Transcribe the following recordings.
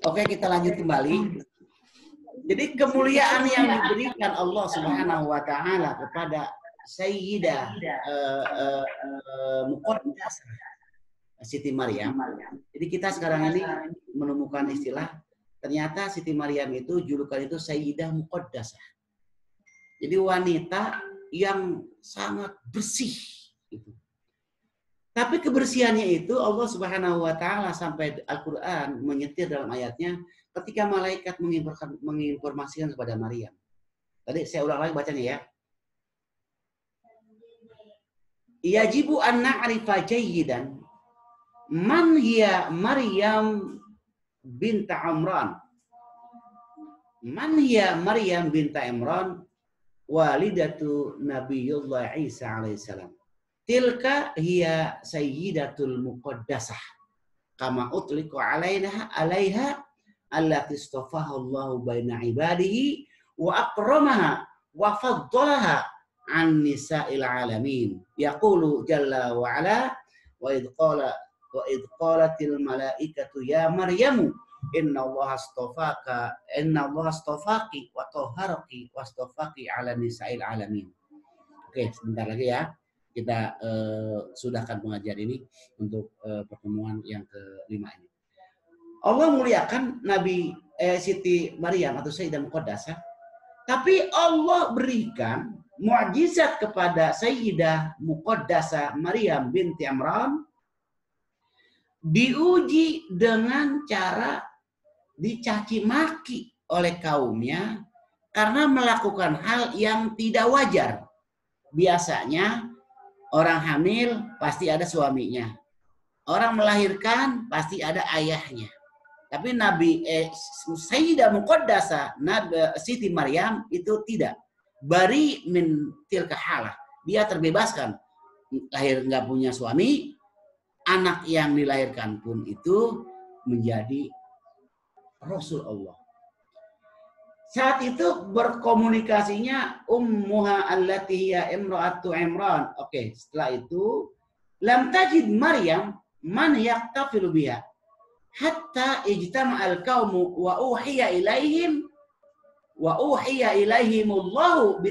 Oke, kita lanjut kembali. Jadi kemuliaan yang diberikan Allah Subhanahu wa taala kepada Sayyidah Muqaddasah Siti Maryam. Jadi kita sekarang ini menemukan istilah, ternyata Siti Maryam itu julukan itu Sayyidah Muqaddasah. Jadi wanita yang sangat bersih gitu. Tapi kebersihannya itu Allah Subhanahu wa taala sampai Al-Qur'an menyetir dalam ayatnya ketika malaikat menginformasikan kepada Maryam. Tadi saya ulang lagi bacanya ya. Yajibu an na'rifa jayyidan man hiya Maryam bint Imran. Man hiya Maryam bint Imran walidatu Nabiyullah Isa alaihissalam. Tilka hiya sayyidatul muqaddasah kama utliqu alaiha allati istafaha Allah baina ibadihi wa akramaha wa faddalaha an nisa'il alamin. Yaqulu jalla wa ala wa idh qalatil malaikatu ya Maryamu inna Allah astafaki wa tahharaki wa astafaki ala nisa'il alamin. Oke, sebentar lagi ya. Kita sudahkan pengajian ini untuk pertemuan yang kelima ini. Allah muliakan Nabi Siti Maryam atau Sayyidah Muqaddasah, tapi Allah berikan mukjizat kepada Sayyidah Muqaddasah Maryam binti Imran, diuji dengan cara dicaci maki oleh kaumnya karena melakukan hal yang tidak wajar. Biasanya orang hamil pasti ada suaminya. Orang melahirkan pasti ada ayahnya. Tapi Nabi Sayyidah Muqaddasah Siti Maryam itu tidak. Bari min tilka halah. Dia terbebaskan. Lahir nggak punya suami, anak yang dilahirkan pun itu menjadi Rasul Allah. Saat itu berkomunikasinya ummuha allati hiya imra'atu Imran. Oke, setelah itu lam tajid Maryam man yaktafilu biha hatta ijtama'al qaumu wa uhiya ilaihimullahu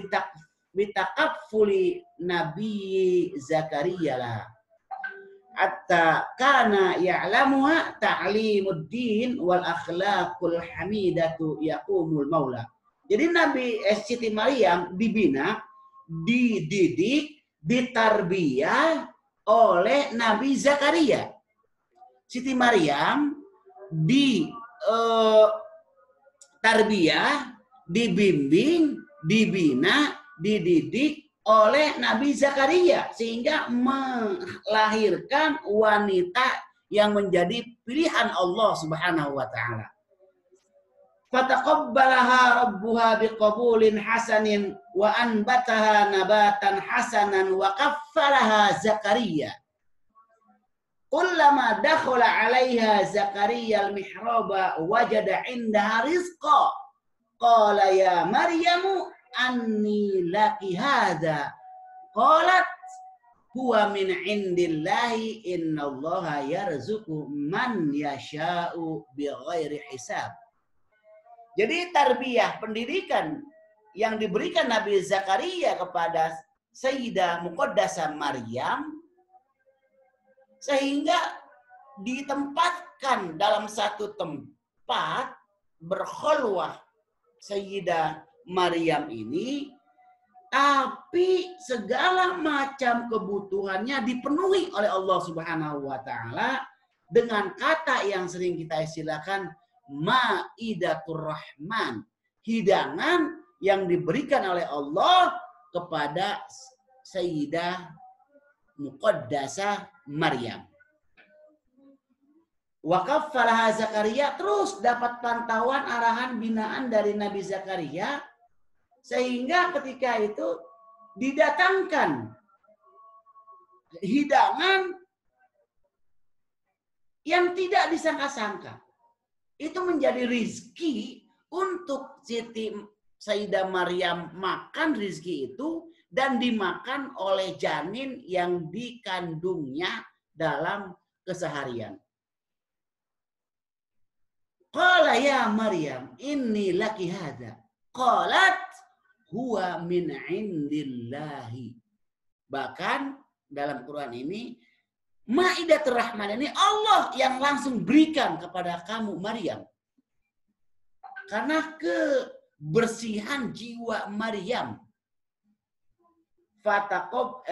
bitaqaffuli Nabi Zakaria laha. Hatta kana ya'lamuha ta'limuddin wal akhlaqul hamidatu yaqumul maula. Jadi Nabi Siti Maryam dibina, dididik, ditarbiyah oleh Nabi Zakaria. Siti Maryam tarbiyah, dibimbing, dibina, dididik oleh Nabi Zakaria sehingga melahirkan wanita yang menjadi pilihan Allah Subhanahu wa taala. Fataqabbalaha rabbuha biqabulin hasanin wa anbataha nabatan hasanan wa kaffalaha Zakaria. Kullama dakhala 'alaiha Zakaria al-mihraba wajada 'indaha rizqa. Qala ya Maryamu anni laki hadza. Qalat huwa min indillahi innallaha yarzuqu man yasha'u bighairi hisab. Jadi tarbiyah pendidikan yang diberikan Nabi Zakaria kepada Sayyidah Muqaddasah Maryam sehingga ditempatkan dalam satu tempat berkhulwah Sayyidah Maryam ini, tapi segala macam kebutuhannya dipenuhi oleh Allah Subhanahu wa taala dengan kata yang sering kita istilahkan Maidatur Rahman, hidangan yang diberikan oleh Allah kepada Sayyidah Muqaddasah Maryam. Wa kaffalaha Zakaria, terus dapat pantauan arahan binaan dari Nabi Zakaria sehingga ketika itu didatangkan hidangan yang tidak disangka-sangka. Itu menjadi rizki untuk Siti Sayyidah Maryam, makan rizki itu dan dimakan oleh janin yang dikandungnya dalam keseharian. Qala ya Maryam, inni laki hadza. Qalat huwa min indillahi. Bahkan dalam Quran ini, Maidatur Rahman ini Allah yang langsung berikan kepada kamu Maryam. Karena kebersihan jiwa Maryam. Fataqab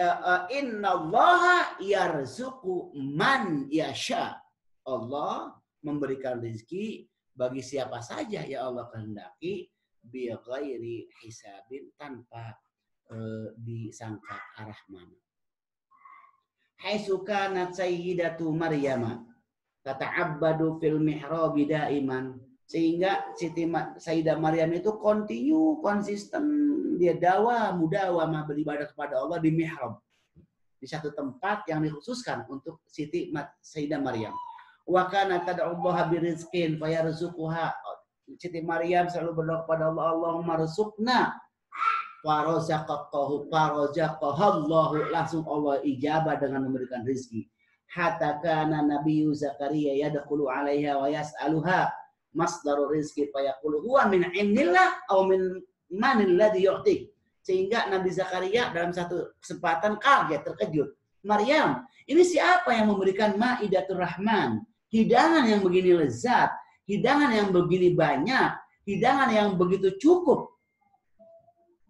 innallaha yarzuqu man yasha. Allah memberikan rezeki bagi siapa saja ya Allah kehendaki bi ghairi hisabin, tanpa disangka arah mana. Haitsu kanat sayyidatu Maryam tata'abbadu fil mihrab daiman, sehingga Siti Sayyidah Maryam itu konsisten dia mudawamah beribadah kepada Allah di mihrab, di satu tempat yang dikhususkan untuk Siti Sayyidah Maryam. Wa kana tad'ullaha birizqin fayarzuquha. Siti Maryam selalu berdoa kepada Allah, Allahumma rizqna farazaqahu farazaqahallahu, langsung Allah ijabah dengan memberikan rezeki. Hatta kana Nabi Zakaria yadkhulu 'alaiha wa yas'aluha masdarur rizqi fayaqulu huwa min indillah aw min manil ladzi yu'tik. Sehingga Nabi Zakaria dalam satu kesempatan kaget, terkejut. Maryam, ini siapa yang memberikan Maidatur Rahman? Hidangan yang begini lezat, hidangan yang begini banyak, hidangan yang begitu cukup.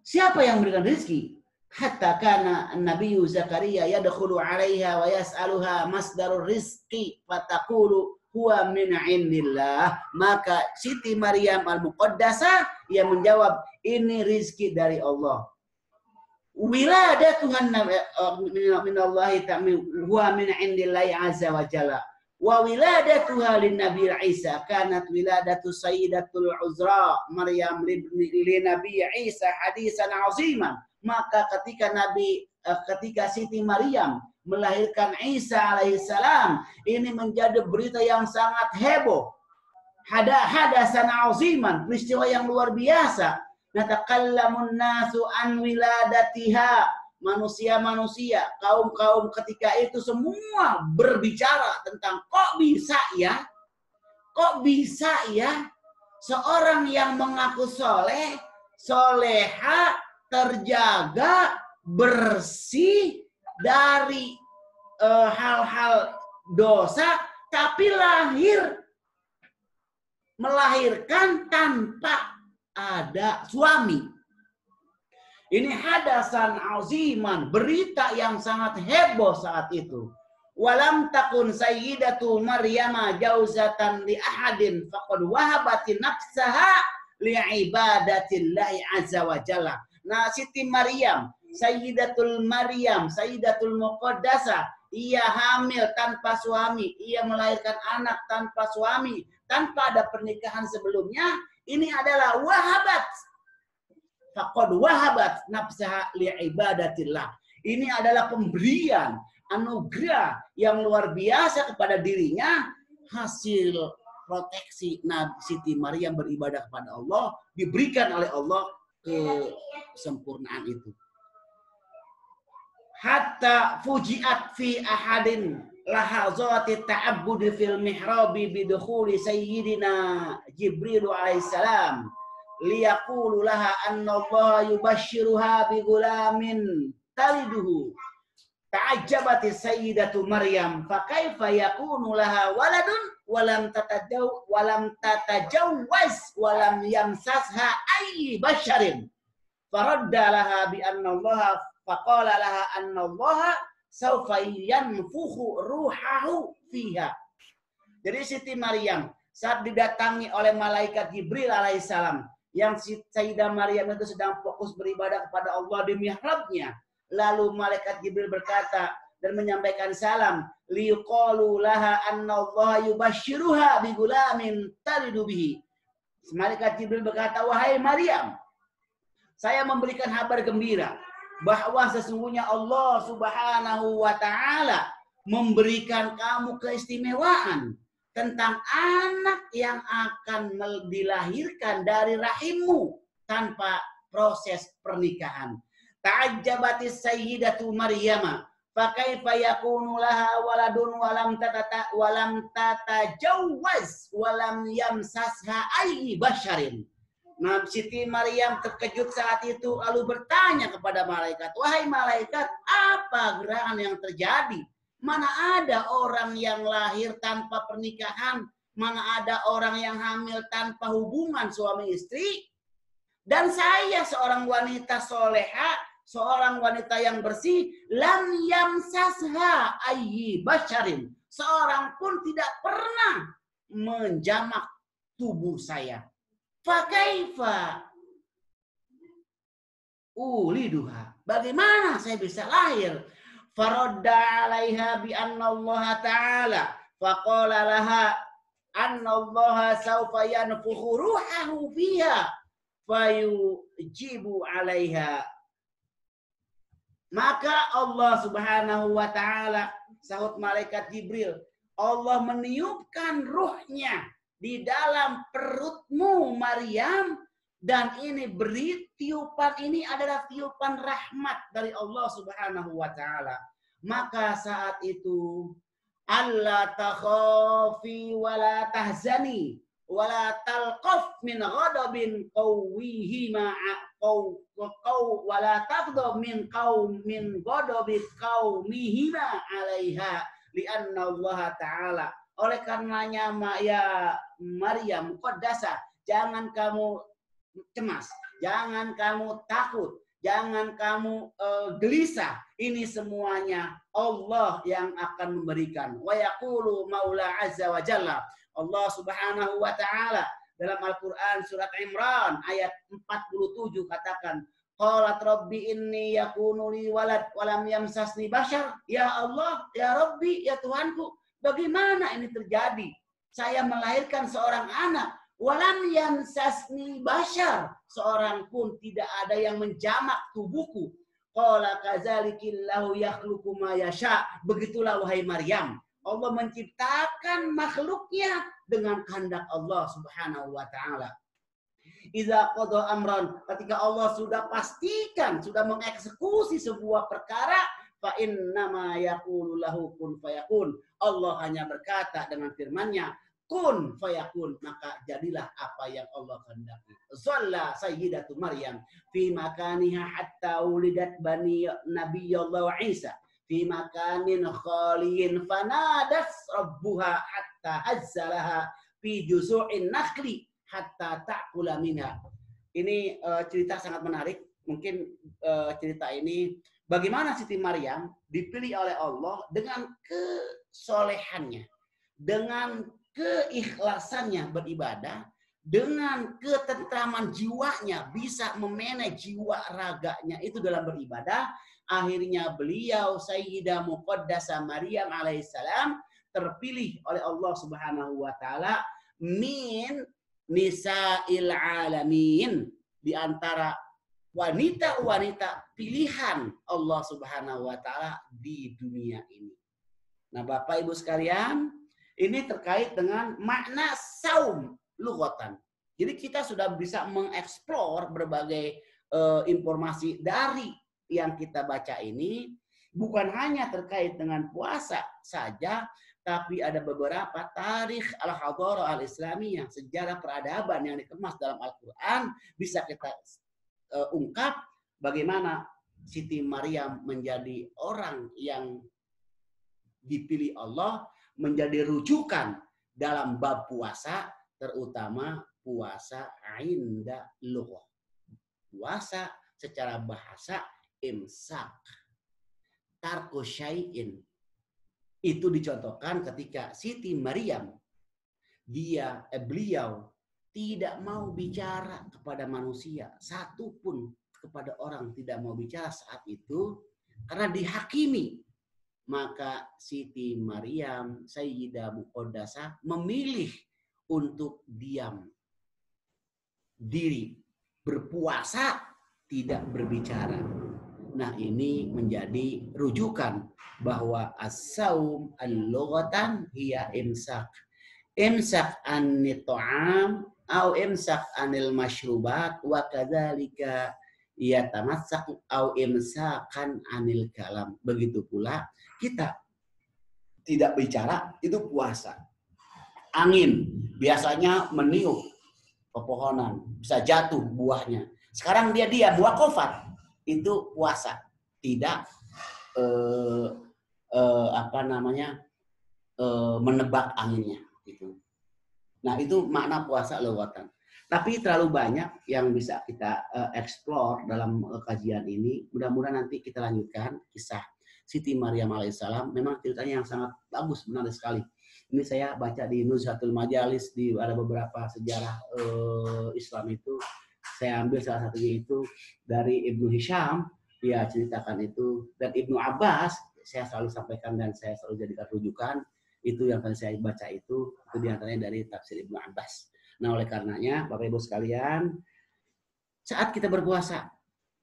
Siapa yang memberikan rezeki? Hatta kana Nabi Zakaria yadkhulu 'alaiha wa yas'aluha masdarur rizqi fataqulu huwa min indillah. Maka Siti Maryam al-Muqaddasah yang menjawab, ini rizki dari Allah. Wiladatuhan minallahi ta'ala huwa min indillahi azza wa jalla. Wa wiladatuha lin Nabi Isa kanat wiladatu sayyidatul uzra Maryam li Nabi Isa hadisan aziman. Maka ketika Siti Maryam melahirkan Isa alaihissalam, ini menjadi berita yang sangat heboh. Hadasan aziman, peristiwa yang luar biasa. Natakallamun nasu an wiladatiha. Manusia-manusia, kaum-kaum ketika itu semua berbicara tentang kok bisa ya seorang yang mengaku soleh, soleha, terjaga, bersih dari hal-hal dosa, tapi melahirkan tanpa ada suami. Ini hadasan aziman, berita yang sangat heboh saat itu. Walam takun sayyidatu Maryama jauzatan li ahadin faqad wahabati nafsaha li ibadatillahi azza wa jalla. Nah, Siti Maryam, Sayyidatul Maryam, Sayyidatul Muqaddasah, ia hamil tanpa suami, ia melahirkan anak tanpa suami, tanpa ada pernikahan sebelumnya. Ini adalah wahabat. Faqad wahabat nafsaha li'ibadatillah. Ini adalah pemberian, anugerah yang luar biasa kepada dirinya, hasil proteksi Nabi Siti Maryam beribadah kepada Allah, diberikan oleh Allah kesempurnaan itu. Hatta fujiat fi ahadin lahazati ta'abbudi fil mihrabi bidukhuli sayyidina Jibril alaihissalam liyaqulu laha anna Allah yubashshiruha bi gulamin taliduhu. Ta'ajjabati sayyidatu Maryam fa kaifa yakunu laha waladun walam tatajawwaz walam yamsasha ayyi basharin. Faradda laha bi anna Allah faqala laha anna Allah sawfa yanfukhu ruhahu fiha. Jadi Siti Maryam saat didatangi oleh malaikat Jibril alaihissalam, yang Sayyidah Maryam itu sedang fokus beribadah kepada Allah di mihrabnya. Lalu malaikat Jibril berkata dan menyampaikan salam, liqalu laha anna Allah yubashshiruha bi gulamin talidu bihi. Malaikat Jibril berkata, wahai Maryam, saya memberikan kabar gembira bahwa sesungguhnya Allah Subhanahu wa taala memberikan kamu keistimewaan tentang anak yang akan dilahirkan dari rahimmu tanpa proses pernikahan. Ta'ajjabati sayyidatu Maryam, Fakaifa yakunu laha waladun walam tatajawwaz walam yamsasha ayyi basharin. Nah, Siti Maryam terkejut saat itu lalu bertanya kepada malaikat, "Wahai malaikat, apa gerangan yang terjadi? Mana ada orang yang lahir tanpa pernikahan? Mana ada orang yang hamil tanpa hubungan suami istri? Dan saya seorang wanita soleha, seorang wanita yang bersih, lam yamsasha ayyi basharin. Seorang pun tidak pernah menjamak tubuh saya. Fakaifa uliduha. Bagaimana saya bisa lahir? Faradda 'alaiha bi anna Allah Ta'ala faqala laha anna Allah sawfa yanfukhu ruhahu fiha fayujibu 'alaiha. Maka Allah Subhanahu wa Ta'ala, sahut malaikat Jibril, Allah meniupkan ruhnya di dalam perutmu Maryam, dan ini tiupan ini adalah tiupan rahmat dari Allah Subhanahu wa Ta'ala. Maka saat itu alla takhafi wa la tahzani wa la talqaf min ghadabin qawwihi wa la taghdab min ghadabi qaumihima 'alaiha li'anna Allah Ta'ala. Oleh karenanya ya Maryam muqaddasah, jangan kamu cemas, jangan kamu takut, jangan kamu gelisah. Ini semuanya Allah yang akan memberikan. Wa yaqulu Maula Azza wa Jalla, Allah Subhanahu wa Ta'ala dalam Al-Qur'an surat Imran ayat 47 katakan, qalat rabbi inni yakunu li walad wa lam yamsasni bashar. Ya Allah, ya Rabbi, ya Tuhanku, bagaimana ini terjadi? Saya melahirkan seorang anak, walam yamsasni bashar, seorang pun tidak ada yang menjamak tubuhku. Qala kadzalikillahu yakhluqu ma yasha. Begitulah wahai Maryam, Allah menciptakan makhluknya dengan kehendak Allah Subhanahu wa Ta'ala. Iza qada amran, ketika Allah sudah pastikan, sudah mengeksekusi sebuah perkara, fa innama yaqulu lahu kun fayakun. Allah hanya berkata dengan firman-Nya, kun fayakun, maka jadilah apa yang Allah kehendaki. Shalla sayyidatu Maryam fi makaniha hatta ulidat bani nabiyallahu Isa fi makanin khaliyin fanadat rabbuha hatta hazzalaha fi juzu'in nakhli hatta ta'kula minha. Ini cerita sangat menarik. Mungkin cerita ini bagaimana Siti Maryam dipilih oleh Allah dengan kesolehannya, dengan keikhlasannya beribadah, dengan ketentraman jiwanya, bisa memanage jiwa raganya itu dalam beribadah. Akhirnya beliau Sayyidah Muqaddasah Maryam alaihissalam terpilih oleh Allah Subhanahu wa Ta'ala min nisa'il alamin, di antara wanita-wanita pilihan Allah Subhanahu wa Ta'ala di dunia ini. Nah, Bapak Ibu sekalian, ini terkait dengan makna saum lughatan. Jadi kita sudah bisa mengeksplor berbagai informasi dari yang kita baca ini, bukan hanya terkait dengan puasa saja, tapi ada beberapa tarikh al-hadarah al-islamiyah, sejarah peradaban yang dikemas dalam Al-Quran, bisa kita ungkap bagaimana Siti Maryam menjadi orang yang dipilih Allah, menjadi rujukan dalam bab puasa, terutama puasa inda lughah. Puasa secara bahasa imsak, tarku syai'in. Itu dicontohkan ketika Siti Maryam, beliau tidak mau bicara kepada manusia, satu pun kepada orang tidak mau bicara saat itu, karena dihakimi. Maka Siti Maryam, Sayyidah Muqaddasah, memilih untuk diam diri, berpuasa, tidak berbicara. Nah, ini menjadi rujukan bahwa as-saum al-lughatan hiya imsak. Imsak anit ta'am atau imsak anil masyrubat wa kadzalika ia tamassak au imsakan anil kalam. Begitu pula kita tidak bicara itu puasa. Angin biasanya meniup pepohonan, bisa jatuh buahnya. Sekarang dia buah kofat, itu puasa. Tidak menebak anginnya. Gitu. Nah itu makna puasa lughatan. Tapi terlalu banyak yang bisa kita explore dalam kajian ini. Mudah-mudahan nanti kita lanjutkan kisah Siti Maryam alaihissalam. Memang ceritanya yang sangat bagus, menarik sekali. Ini saya baca di Nuzhatul Majalis, di ada beberapa sejarah Islam itu. Saya ambil salah satunya itu dari Ibnu Hisham, dia ceritakan itu. Dan Ibnu Abbas, saya selalu sampaikan dan saya selalu jadikan rujukan. Itu yang tadi saya baca itu diantaranya dari tafsir Ibnu Abbas. Nah oleh karenanya Bapak Ibu sekalian, saat kita berpuasa,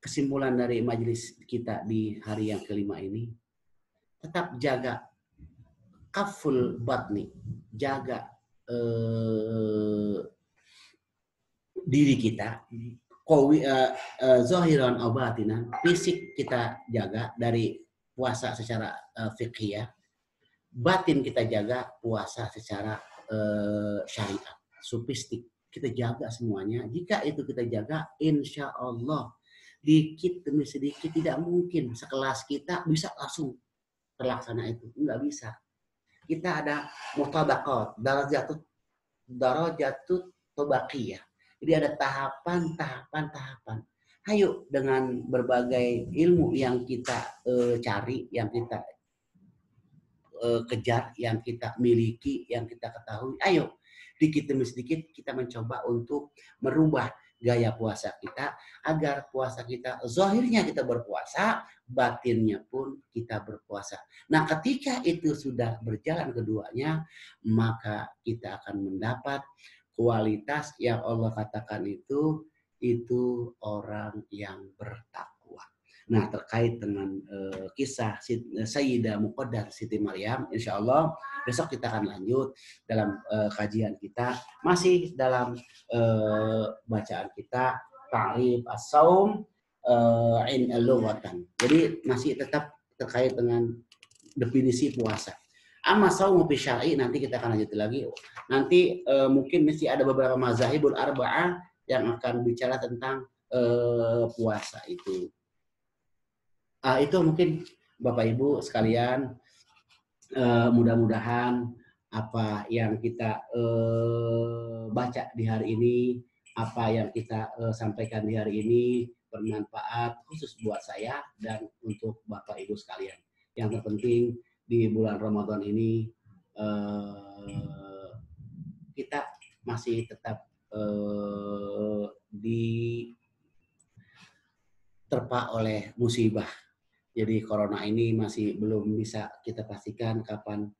kesimpulan dari majelis kita di hari yang kelima ini, tetap jaga kaful batni, jaga diri kita, zahiran aw batinan, fisik kita jaga dari puasa secara fiqhiyah, batin kita jaga puasa secara syariat, sufistik. Kita jaga semuanya. Jika itu kita jaga, insya Allah dikit demi sedikit tidak mungkin sekelas kita bisa langsung terlaksana itu. Enggak bisa. Kita ada mutabaqat, darajatut tabaqiyah. Jadi ada tahapan. Ayo dengan berbagai ilmu yang kita cari, yang kita kejar, yang kita miliki, yang kita ketahui, ayo dikit demi sedikit kita mencoba untuk merubah gaya puasa kita agar puasa kita zahirnya kita berpuasa, batinnya pun kita berpuasa. Nah, ketika itu sudah berjalan keduanya, maka kita akan mendapat kualitas yang Allah katakan itu orang yang bertakwa. Nah, terkait dengan kisah Sayyidah Muqaddas Siti Maryam, insya Allah besok kita akan lanjut dalam kajian kita, masih dalam bacaan kita Ta'rif as-Shaum in lughatan. Jadi masih tetap terkait dengan definisi puasa. Amma shaum fi syar'i nanti kita akan lanjut lagi. Nanti mungkin mesti ada beberapa mazhabul arba'ah yang akan bicara tentang puasa itu. Itu mungkin Bapak Ibu sekalian, mudah-mudahan apa yang kita baca di hari ini, apa yang kita sampaikan di hari ini bermanfaat khusus buat saya dan untuk Bapak Ibu sekalian. Yang terpenting di bulan Ramadan ini kita masih tetap diterpa oleh musibah. Jadi corona ini masih belum bisa kita pastikan kapan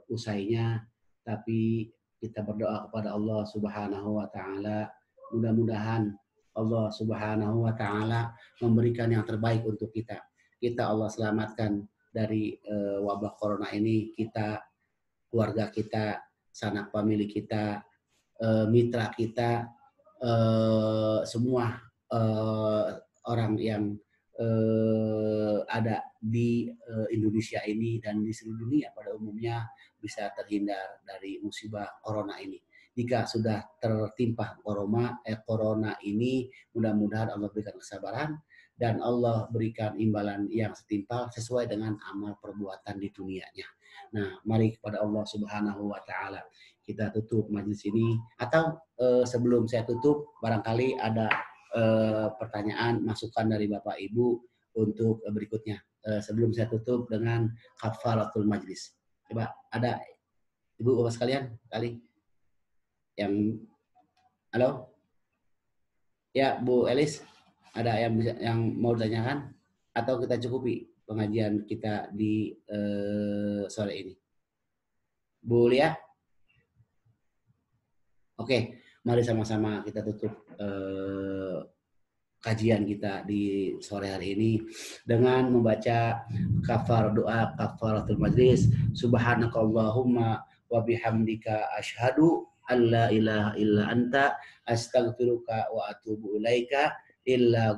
usainya, tapi kita berdoa kepada Allah Subhanahu wa taala, mudah-mudahan Allah Subhanahu wa taala memberikan yang terbaik untuk kita. Kita Allah selamatkan dari wabah corona ini, kita, keluarga kita, sanak famili kita, mitra kita, semua orang yang ada di Indonesia ini dan di seluruh dunia pada umumnya bisa terhindar dari musibah corona ini. Jika sudah tertimpa corona ini, mudah-mudahan Allah berikan kesabaran dan Allah berikan imbalan yang setimpal sesuai dengan amal perbuatan di dunianya. Nah, mari kepada Allah Subhanahu wa taala kita tutup majelis ini, atau sebelum saya tutup barangkali ada pertanyaan, masukan dari Bapak Ibu untuk berikutnya. Sebelum saya tutup dengan kafaratul majlis. Coba ada Ibu Bapak sekalian kali yang halo? Ya, Bu Elis, ada yang mau ditanyakan atau kita cukupi pengajian kita di sore ini? Bu Lia? Oke, mari sama-sama kita tutup kajian kita di sore hari ini dengan membaca doa kafaratul majlis. Subhanakallahumma wa bihamdika asyhadu an la ilaha illa anta astaghfiruka wa atubu ilaika. illa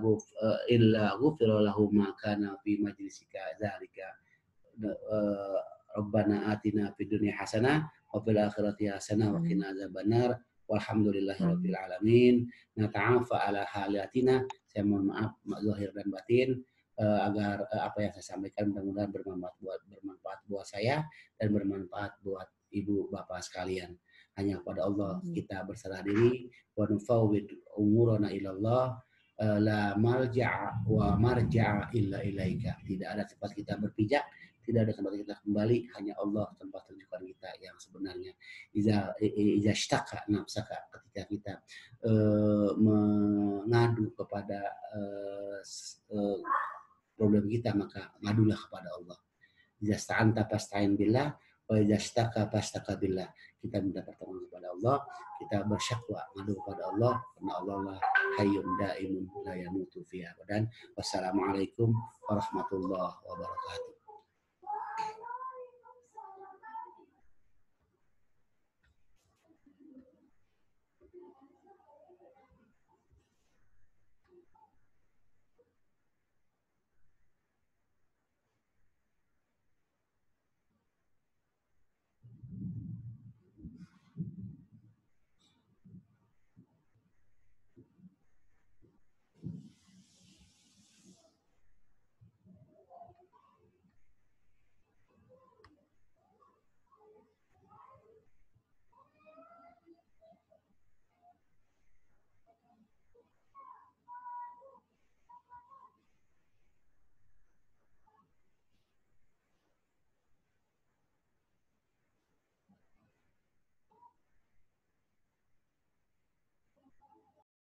ghufira lahu ma kana fi majlisika dzalika. Rabbana atina fid dunya hasanah wa fil akhirati hasanah wa qina adzabannar. Walhamdulillahirabbil alamin. Nata'afa ala halatina. Saya mohon maaf zahir dan batin agar apa yang saya sampaikan mudah-mudahan bermanfaat buat saya dan bermanfaat buat ibu bapak sekalian. Hanya kepada Allah kita berserah diri. Wa nufawwid umurana ila Allah. La malja'a wa marja'a illa ilaika. Tidak ada tempat kita berpijak, tidak ada tempat kita kembali, hanya Allah tempat rujukan kita yang sebenarnya. Iza shtaka nafsaka, ketika kita mengadu kepada problem kita, maka ngadulah kepada Allah. Iza sta'anta fasta'in billah wa iza shtaka fastaka billah. Kita minta pertolongan kepada Allah, kita bersyakwa ngadu kepada Allah, karena Allah lah hayyun daimun la yamutu fi abadan. Wassalamualaikum warahmatullahi wabarakatuh.